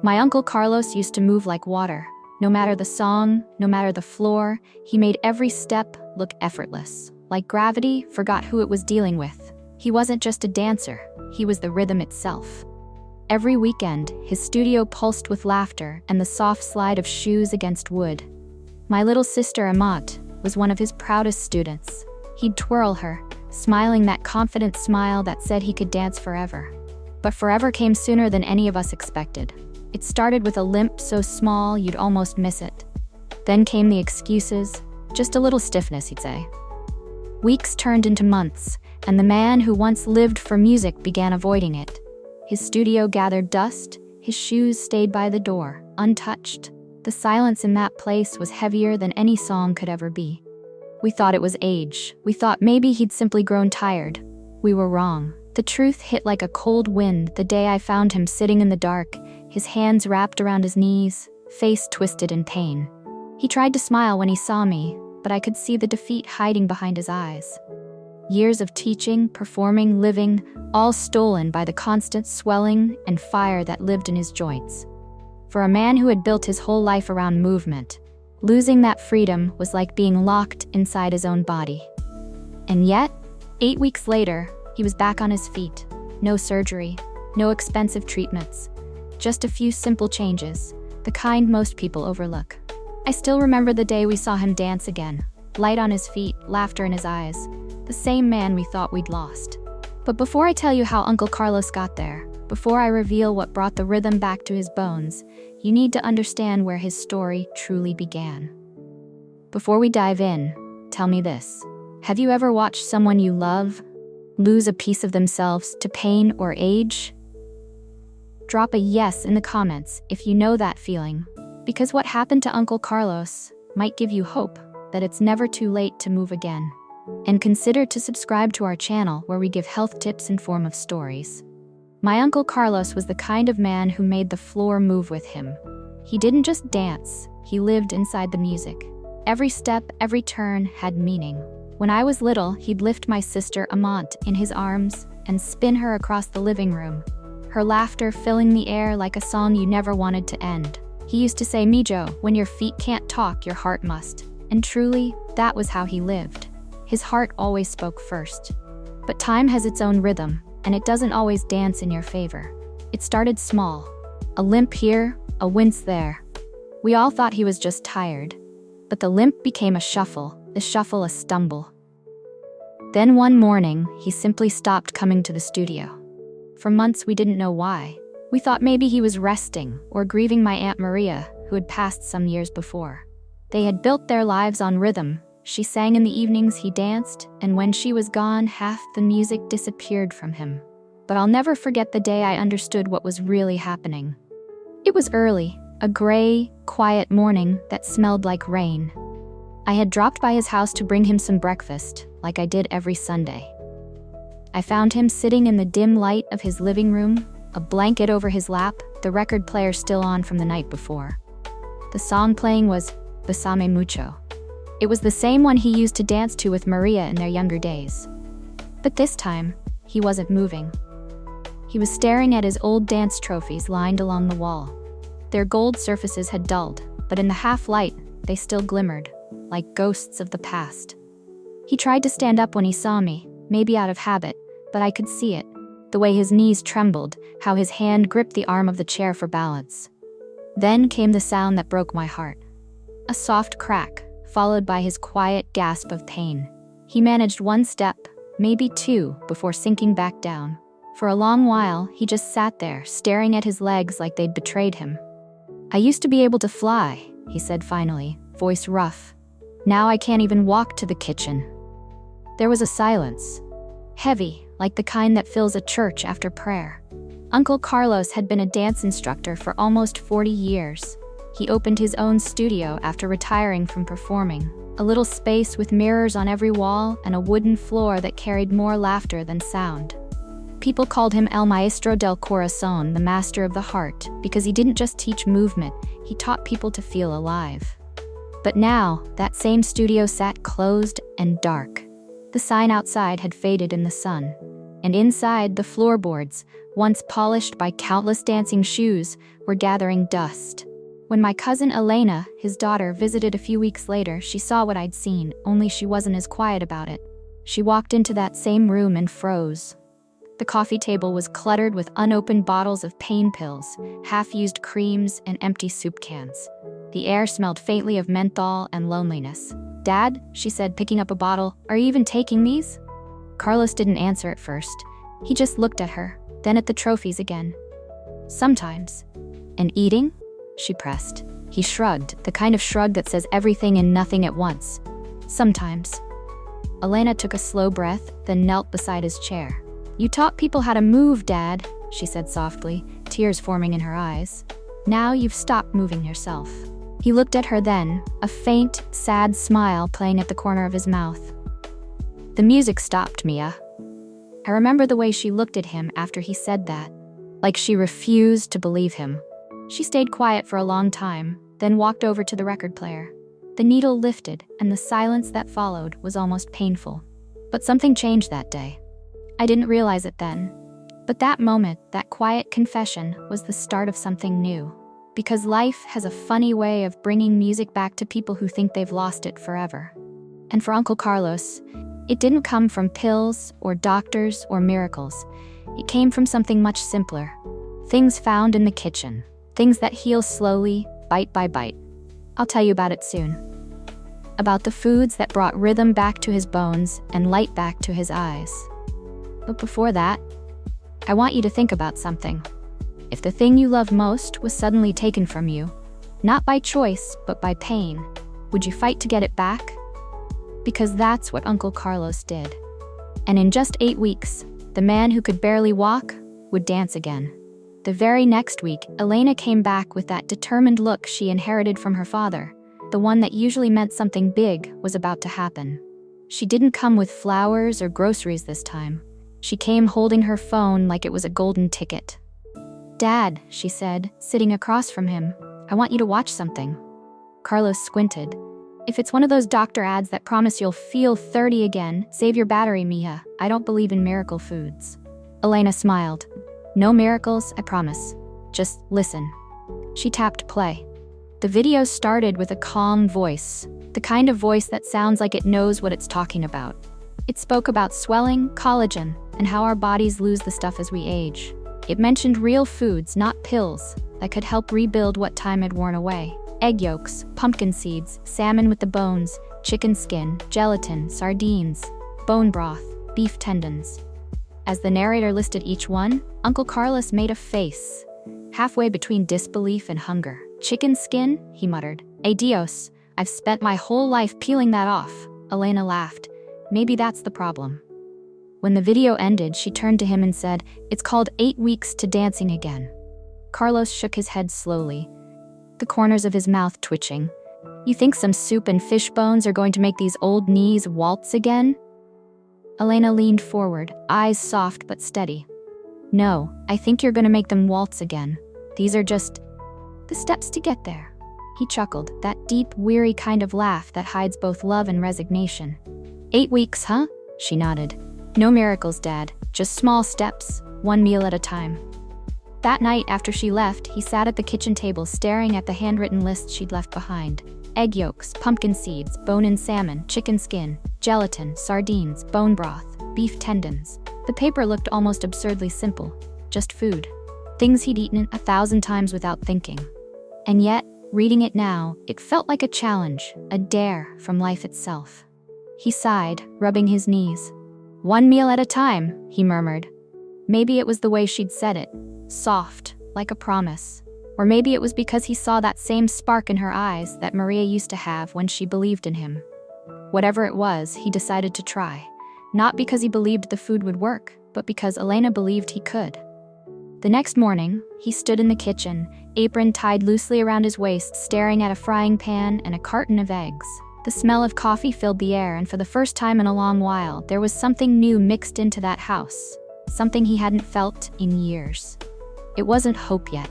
My Uncle Carlos used to move like water. No matter the song, no matter the floor, he made every step look effortless. Like gravity forgot who it was dealing with. He wasn't just a dancer, he was the rhythm itself. Every weekend, his studio pulsed with laughter and the soft slide of shoes against wood. My little sister Amat was one of his proudest students. He'd twirl her, smiling that confident smile that said he could dance forever. But forever came sooner than any of us expected. It started with a limp so small you'd almost miss it. Then came the excuses, just a little stiffness, he'd say. Weeks turned into months, and the man who once lived for music began avoiding it. His studio gathered dust, his shoes stayed by the door, untouched. The silence in that place was heavier than any song could ever be. We thought it was age. We thought maybe he'd simply grown tired. We were wrong. The truth hit like a cold wind the day I found him sitting in the dark, his hands wrapped around his knees, face twisted in pain. He tried to smile when he saw me, but I could see the defeat hiding behind his eyes. Years of teaching, performing, living, all stolen by the constant swelling and fire that lived in his joints. For a man who had built his whole life around movement, losing that freedom was like being locked inside his own body. And yet, 8 weeks later, he was back on his feet. No surgery, no expensive treatments, just a few simple changes, the kind most people overlook. I still remember the day we saw him dance again, light on his feet, laughter in his eyes, the same man we thought we'd lost. But before I tell you how Uncle Carlos got there, before I reveal what brought the rhythm back to his bones, you need to understand where his story truly began. Before we dive in, tell me this. Have you ever watched someone you love lose a piece of themselves to pain or age? Drop a yes in the comments if you know that feeling, because what happened to Uncle Carlos might give you hope that it's never too late to move again. And consider to subscribe to our channel where we give health tips in form of stories. My Uncle Carlos was the kind of man who made the floor move with him. He didn't just dance, he lived inside the music. Every step, every turn had meaning. When I was little, he'd lift my sister Amat in his arms and spin her across the living room, her laughter filling the air like a song you never wanted to end. He used to say, "Mijo, when your feet can't talk, your heart must." And truly, that was how he lived. His heart always spoke first. But time has its own rhythm, and it doesn't always dance in your favor. It started small. A limp here, a wince there. We all thought he was just tired. But the limp became a shuffle, the shuffle a stumble. Then one morning, he simply stopped coming to the studio. For months we didn't know why. We thought maybe he was resting or grieving my Aunt Maria, who had passed some years before. They had built their lives on rhythm. She sang in the evenings, he danced, and when she was gone, half the music disappeared from him. But I'll never forget the day I understood what was really happening. It was early, a gray, quiet morning that smelled like rain. I had dropped by his house to bring him some breakfast, like I did every Sunday. I found him sitting in the dim light of his living room, a blanket over his lap, the record player still on from the night before. The song playing was Besame Mucho. It was the same one he used to dance to with Maria in their younger days. But this time, he wasn't moving. He was staring at his old dance trophies lined along the wall. Their gold surfaces had dulled, but in the half-light, they still glimmered, like ghosts of the past. He tried to stand up when he saw me, maybe out of habit, but I could see it. The way his knees trembled, how his hand gripped the arm of the chair for balance. Then came the sound that broke my heart. A soft crack, followed by his quiet gasp of pain. He managed one step, maybe two, before sinking back down. For a long while, he just sat there, staring at his legs like they'd betrayed him. "I used to be able to fly," he said finally, voice rough. "Now I can't even walk to the kitchen." There was a silence, heavy, like the kind that fills a church after prayer. Uncle Carlos had been a dance instructor for almost 40 years. He opened his own studio after retiring from performing, a little space with mirrors on every wall and a wooden floor that carried more laughter than sound. People called him El Maestro del Corazón, the master of the heart, because he didn't just teach movement, he taught people to feel alive. But now, that same studio sat closed and dark. The sign outside had faded in the sun, and inside, the floorboards, once polished by countless dancing shoes, were gathering dust. When my cousin Elena, his daughter, visited a few weeks later, she saw what I'd seen, only she wasn't as quiet about it. She walked into that same room and froze. The coffee table was cluttered with unopened bottles of pain pills, half-used creams, and empty soup cans. The air smelled faintly of menthol and loneliness. "Dad," she said, picking up a bottle, "are you even taking these?" Carlos didn't answer at first. He just looked at her, then at the trophies again. "Sometimes." "And eating?" she pressed. He shrugged, the kind of shrug that says everything and nothing at once. "Sometimes." Elena took a slow breath, then knelt beside his chair. "You taught people how to move, Dad," she said softly, tears forming in her eyes. "Now you've stopped moving yourself." He looked at her then, a faint, sad smile playing at the corner of his mouth. "The music stopped, Mia." I remember the way she looked at him after he said that, like she refused to believe him. She stayed quiet for a long time, then walked over to the record player. The needle lifted, and the silence that followed was almost painful. But something changed that day. I didn't realize it then. But that moment, that quiet confession, was the start of something new. Because life has a funny way of bringing music back to people who think they've lost it forever. And for Uncle Carlos, it didn't come from pills or doctors or miracles. It came from something much simpler. Things found in the kitchen. Things that heal slowly, bite by bite. I'll tell you about it soon. About the foods that brought rhythm back to his bones and light back to his eyes. But before that, I want you to think about something. If the thing you love most was suddenly taken from you, not by choice, but by pain, would you fight to get it back? Because that's what Uncle Carlos did. And in just 8 weeks, the man who could barely walk would dance again. The very next week, Elena came back with that determined look she inherited from her father, the one that usually meant something big was about to happen. She didn't come with flowers or groceries this time. She came holding her phone like it was a golden ticket. "Dad," she said, sitting across from him, "I want you to watch something." Carlos squinted. "If it's one of those doctor ads that promise you'll feel 30 again, save your battery, Mija. I don't believe in miracle foods." Elena smiled. "No miracles, I promise. Just listen." She tapped play. The video started with a calm voice, the kind of voice that sounds like it knows what it's talking about. It spoke about swelling, collagen, and how our bodies lose the stuff as we age. It mentioned real foods, not pills, that could help rebuild what time had worn away. Egg yolks, pumpkin seeds, salmon with the bones, chicken skin, gelatin, sardines, bone broth, beef tendons. As the narrator listed each one, Uncle Carlos made a face, halfway between disbelief and hunger. "Chicken skin?" he muttered. "Ay Dios, I've spent my whole life peeling that off." Elena laughed. "Maybe that's the problem." When the video ended, she turned to him and said, "It's called 8 weeks to dancing again." Carlos shook his head slowly, the corners of his mouth twitching. "You think some soup and fish bones are going to make these old knees waltz again?" Elena leaned forward, eyes soft but steady. "No, I think you're going to make them waltz again. These are just the steps to get there." He chuckled, that deep, weary kind of laugh that hides both love and resignation. 8 weeks, huh?" She nodded. "No miracles, Dad. Just small steps, one meal at a time." That night after she left, he sat at the kitchen table staring at the handwritten list she'd left behind. Egg yolks, pumpkin seeds, bone-in salmon, chicken skin, gelatin, sardines, bone broth, beef tendons. The paper looked almost absurdly simple. Just food. Things he'd eaten 1,000 times without thinking. And yet, reading it now, it felt like a challenge, a dare from life itself. He sighed, rubbing his knees. "One meal at a time," he murmured. Maybe it was the way she'd said it, soft, like a promise. Or maybe it was because he saw that same spark in her eyes that Maria used to have when she believed in him. Whatever it was, he decided to try. Not because he believed the food would work, but because Elena believed he could. The next morning, he stood in the kitchen, apron tied loosely around his waist, staring at a frying pan and a carton of eggs. The smell of coffee filled the air, and for the first time in a long while, there was something new mixed into that house. Something he hadn't felt in years. It wasn't hope yet,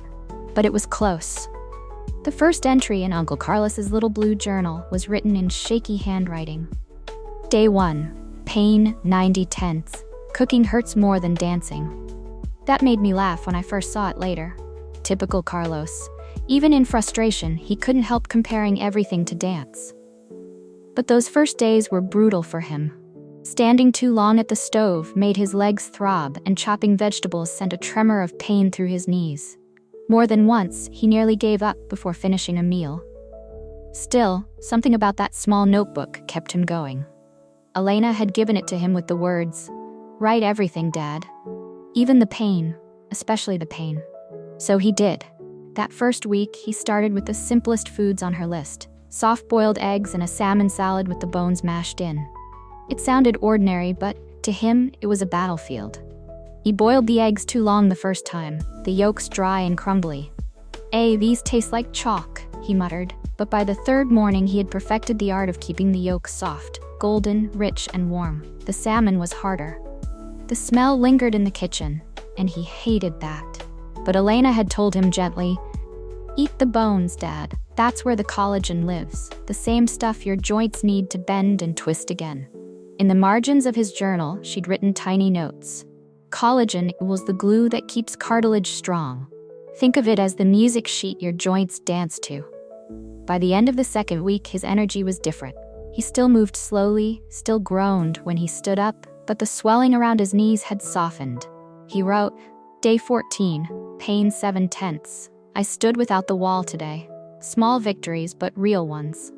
but it was close. The first entry in Uncle Carlos's little blue journal was written in shaky handwriting. Day 1. Pain 90 tenths. Cooking hurts more than dancing. That made me laugh when I first saw it later. Typical Carlos. Even in frustration, he couldn't help comparing everything to dance. But those first days were brutal for him. Standing too long at the stove made his legs throb, and chopping vegetables sent a tremor of pain through his knees. More than once, he nearly gave up before finishing a meal. Still, something about that small notebook kept him going. Elena had given it to him with the words, "Write everything, Dad. Even the pain, especially the pain." So he did. That first week, he started with the simplest foods on her list: soft-boiled eggs and a salmon salad with the bones mashed in. It sounded ordinary, but to him, it was a battlefield. He boiled the eggs too long the first time, the yolks dry and crumbly. These taste like chalk," he muttered, but by the third morning he had perfected the art of keeping the yolks soft, golden, rich, and warm. The salmon was harder. The smell lingered in the kitchen, and he hated that. But Elena had told him gently, "Eat the bones, Dad. That's where the collagen lives, the same stuff your joints need to bend and twist again." In the margins of his journal, she'd written tiny notes. Collagen was the glue that keeps cartilage strong. Think of it as the music sheet your joints dance to. By the end of the second week, his energy was different. He still moved slowly, still groaned when he stood up, but the swelling around his knees had softened. He wrote, "Day 14, pain 7/10. I stood without the wall today. Small victories, but real ones."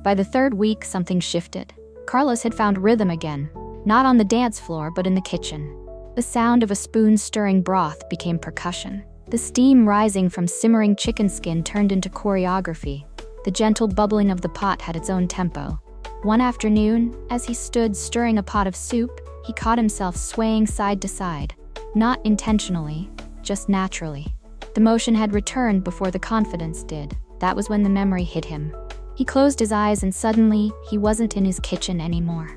By the third week, something shifted. Carlos had found rhythm again, not on the dance floor, but in the kitchen. The sound of a spoon stirring broth became percussion. The steam rising from simmering chicken skin turned into choreography. The gentle bubbling of the pot had its own tempo. One afternoon, as he stood stirring a pot of soup, he caught himself swaying side to side. Not intentionally, just naturally. The motion had returned before the confidence did. That was when the memory hit him. He closed his eyes and suddenly, he wasn't in his kitchen anymore.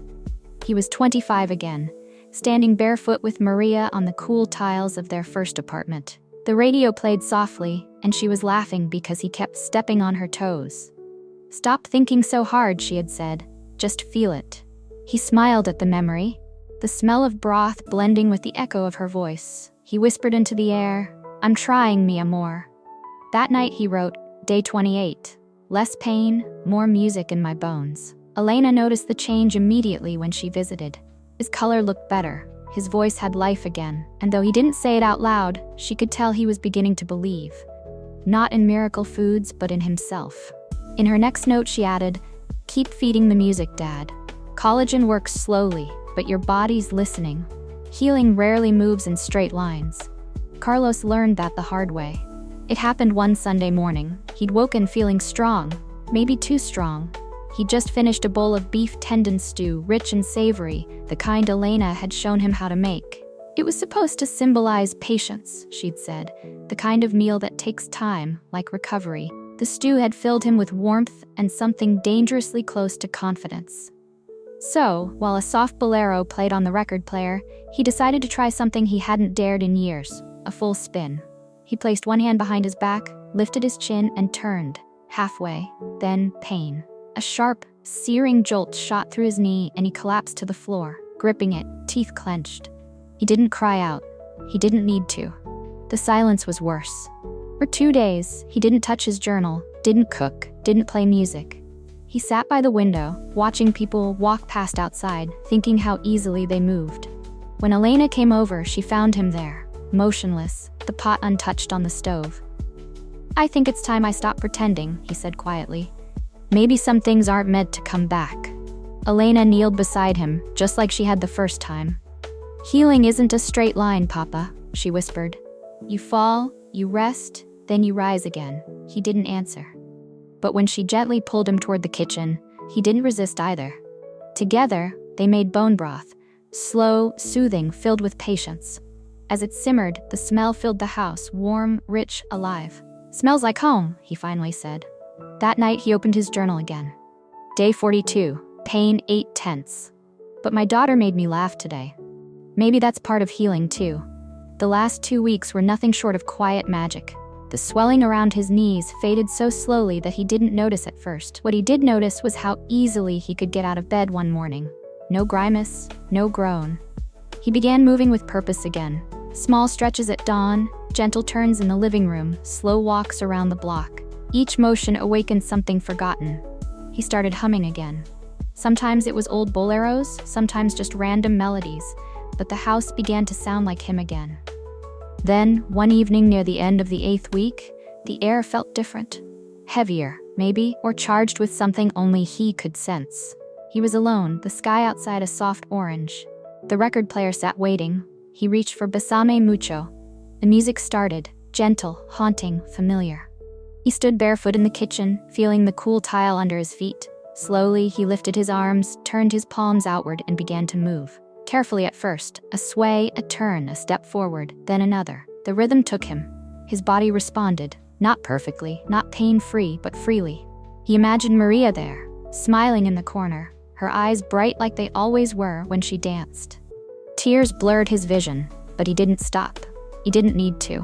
He was 25 again, standing barefoot with Maria on the cool tiles of their first apartment. The radio played softly, and she was laughing because he kept stepping on her toes. "Stop thinking so hard," she had said. "Just feel it." He smiled at the memory, the smell of broth blending with the echo of her voice. He whispered into the air, "I'm trying, mi amor." That night he wrote, "Day 28. Less pain, more music in my bones." Elena noticed the change immediately when she visited. His color looked better, his voice had life again, and though he didn't say it out loud, she could tell he was beginning to believe. Not in miracle foods, but in himself. In her next note she added, "Keep feeding the music, Dad. Collagen works slowly, but your body's listening. Healing rarely moves in straight lines." Carlos learned that the hard way. It happened one Sunday morning. He'd woken feeling strong, maybe too strong. He'd just finished a bowl of beef tendon stew, rich and savory, the kind Elena had shown him how to make. It was supposed to symbolize patience, she'd said, the kind of meal that takes time, like recovery. The stew had filled him with warmth and something dangerously close to confidence. So, while a soft bolero played on the record player, he decided to try something he hadn't dared in years, a full spin. He placed one hand behind his back, lifted his chin, and turned. Halfway. Then, pain. A sharp, searing jolt shot through his knee and he collapsed to the floor, gripping it, teeth clenched. He didn't cry out. He didn't need to. The silence was worse. For 2 days, he didn't touch his journal, didn't cook, didn't play music. He sat by the window, watching people walk past outside, thinking how easily they moved. When Elena came over, she found him there, motionless, the pot untouched on the stove. "I think it's time I stop pretending," he said quietly. "Maybe some things aren't meant to come back." Elena kneeled beside him, just like she had the first time. "Healing isn't a straight line, Papa," she whispered. "You fall, you rest, then you rise again." He didn't answer. But when she gently pulled him toward the kitchen, he didn't resist either. Together, they made bone broth, slow, soothing, filled with patience. As it simmered, the smell filled the house, warm, rich, alive. "Smells like home," he finally said. That night, he opened his journal again. Day 42, pain 8/10. "But my daughter made me laugh today." Maybe that's part of healing too. The last 2 weeks were nothing short of quiet magic. The swelling around his knees faded so slowly that he didn't notice at first. What he did notice was how easily he could get out of bed one morning. No grimace, no groan. He began moving with purpose again. Small stretches at dawn, gentle turns in the living room, slow walks around the block. Each motion awakened something forgotten. He started humming again. Sometimes it was old boleros, sometimes just random melodies, but the house began to sound like him again. Then, one evening near the end of the 8th week, the air felt different. Heavier, maybe, or charged with something only he could sense. He was alone, the sky outside a soft orange. The record player sat waiting. He reached for Besame Mucho. The music started, gentle, haunting, familiar. He stood barefoot in the kitchen, feeling the cool tile under his feet. Slowly, he lifted his arms, turned his palms outward, and began to move. Carefully at first, a sway, a turn, a step forward, then another. The rhythm took him. His body responded, not perfectly, not pain-free, but freely. He imagined Maria there, smiling in the corner, her eyes bright like they always were when she danced. Tears blurred his vision, but he didn't stop. He didn't need to.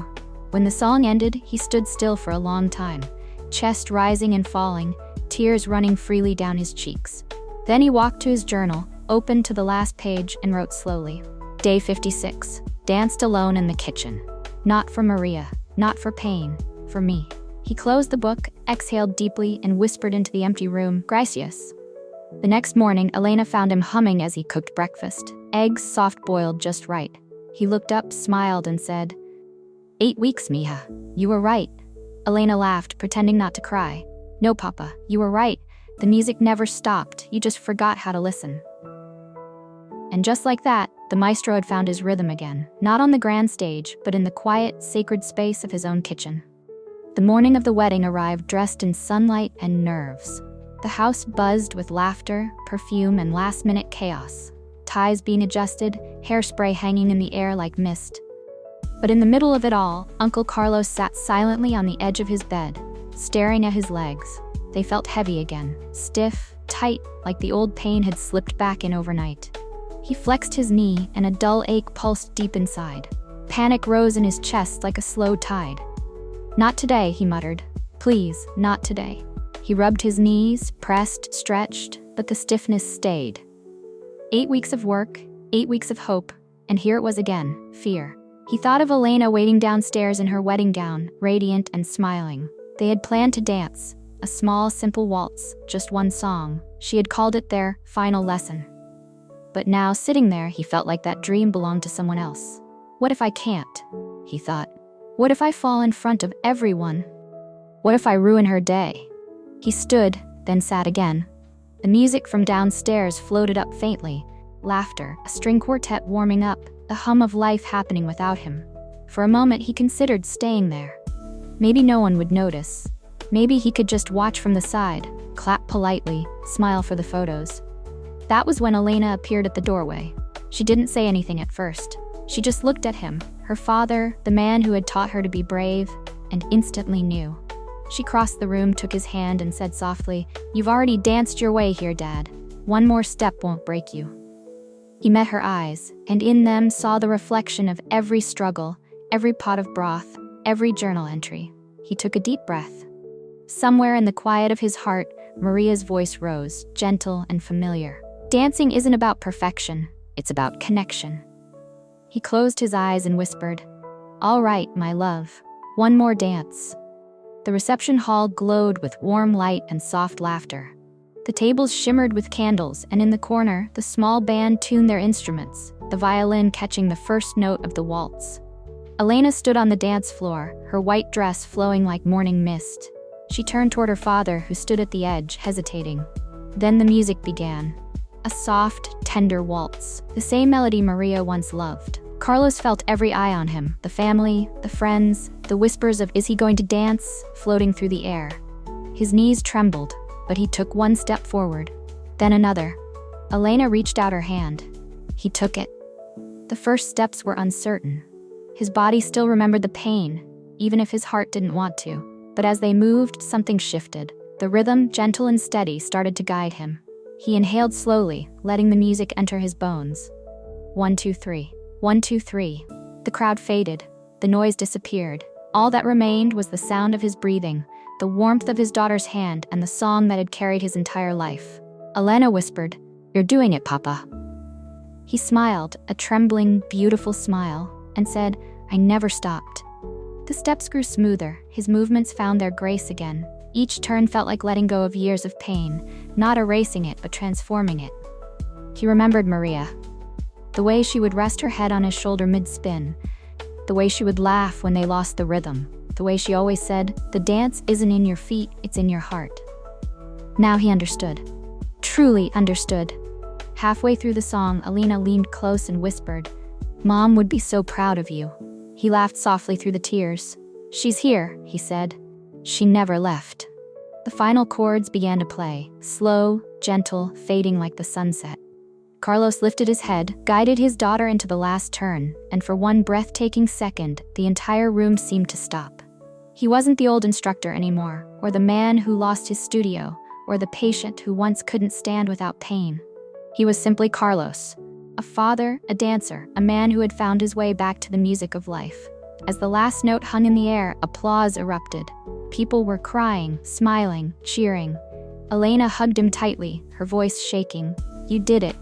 When the song ended, he stood still for a long time, chest rising and falling, tears running freely down his cheeks. Then he walked to his journal, opened to the last page, and wrote slowly. Day 56. Danced alone in the kitchen. Not for Maria, not for pain, for me. He closed the book, exhaled deeply, and whispered into the empty room, Gracias. The next morning, Elena found him humming as he cooked breakfast. Eggs soft-boiled just right. He looked up, smiled, and said, 8 weeks, mija. You were right. Elena laughed, pretending not to cry. No, Papa, you were right. The music never stopped. You just forgot how to listen. And just like that, the maestro had found his rhythm again, not on the grand stage, but in the quiet, sacred space of his own kitchen. The morning of the wedding arrived dressed in sunlight and nerves. The house buzzed with laughter, perfume, and last-minute chaos. Ties being adjusted, hairspray hanging in the air like mist. But in the middle of it all, Uncle Carlos sat silently on the edge of his bed, staring at his legs. They felt heavy again, stiff, tight, like the old pain had slipped back in overnight. He flexed his knee, and a dull ache pulsed deep inside. Panic rose in his chest like a slow tide. Not today, he muttered. Please, not today. He rubbed his knees, pressed, stretched, but the stiffness stayed. 8 weeks of work, 8 weeks of hope, and here it was again, fear. He thought of Elena waiting downstairs in her wedding gown, radiant and smiling. They had planned to dance, a small, simple waltz, just one song. She had called it their final lesson. But now, sitting there, he felt like that dream belonged to someone else. What if I can't? He thought. What if I fall in front of everyone? What if I ruin her day? He stood, then sat again. The music from downstairs floated up faintly. Laughter, a string quartet warming up, the hum of life happening without him. For a moment, he considered staying there. Maybe no one would notice. Maybe he could just watch from the side, clap politely, smile for the photos. That was when Elena appeared at the doorway. She didn't say anything at first. She just looked at him, her father, the man who had taught her to be brave, and instantly knew. She crossed the room, took his hand, and said softly, "You've already danced your way here, Dad. One more step won't break you." He met her eyes, and in them saw the reflection of every struggle, every pot of broth, every journal entry. He took a deep breath. Somewhere in the quiet of his heart, Maria's voice rose, gentle and familiar. Dancing isn't about perfection, it's about connection. He closed his eyes and whispered, "All right, my love. One more dance." The reception hall glowed with warm light and soft laughter. The tables shimmered with candles, and in the corner, the small band tuned their instruments, the violin catching the first note of the waltz. Elena stood on the dance floor, her white dress flowing like morning mist. She turned toward her father, who stood at the edge, hesitating. Then the music began. A soft, tender waltz, the same melody Maria once loved. Carlos felt every eye on him, the family, the friends, the whispers of "Is he going to dance?" floating through the air. His knees trembled, but he took one step forward, then another. Elena reached out her hand. He took it. The first steps were uncertain. His body still remembered the pain, even if his heart didn't want to. But as they moved, something shifted. The rhythm, gentle and steady, started to guide him. He inhaled slowly, letting the music enter his bones. 1, 2, 3. 1, 2, 3. The crowd faded. The noise disappeared. All that remained was the sound of his breathing, the warmth of his daughter's hand, and the song that had carried his entire life. Elena whispered, "You're doing it, Papa." He smiled, a trembling, beautiful smile. and said, "I never stopped." The steps grew smoother, his movements found their grace again. Each turn felt like letting go of years of pain, not erasing it but transforming it. He remembered Maria. The way she would rest her head on his shoulder mid-spin. The way she would laugh when they lost the rhythm. The way she always said, "The dance isn't in your feet, it's in your heart." Now he understood. Truly understood. Halfway through the song, Alina leaned close and whispered, "Mom would be so proud of you." He laughed softly through the tears. "She's here," he said. "She never left." The final chords began to play, slow, gentle, fading like the sunset. Carlos lifted his head, guided his daughter into the last turn, and for one breathtaking second, the entire room seemed to stop. He wasn't the old instructor anymore, or the man who lost his studio, or the patient who once couldn't stand without pain. He was simply Carlos, a father, a dancer, a man who had found his way back to the music of life. As the last note hung in the air, applause erupted. People were crying, smiling, cheering. Elena hugged him tightly, her voice shaking. "You did it."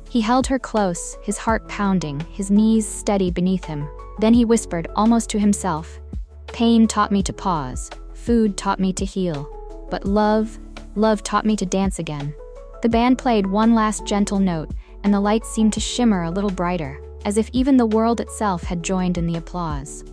He held her close, his heart pounding, his knees steady beneath him. Then he whispered, almost to himself, "Pain taught me to pause, food taught me to heal, but love taught me to dance again." The band played one last gentle note, and the lights seemed to shimmer a little brighter, as if even the world itself had joined in the applause.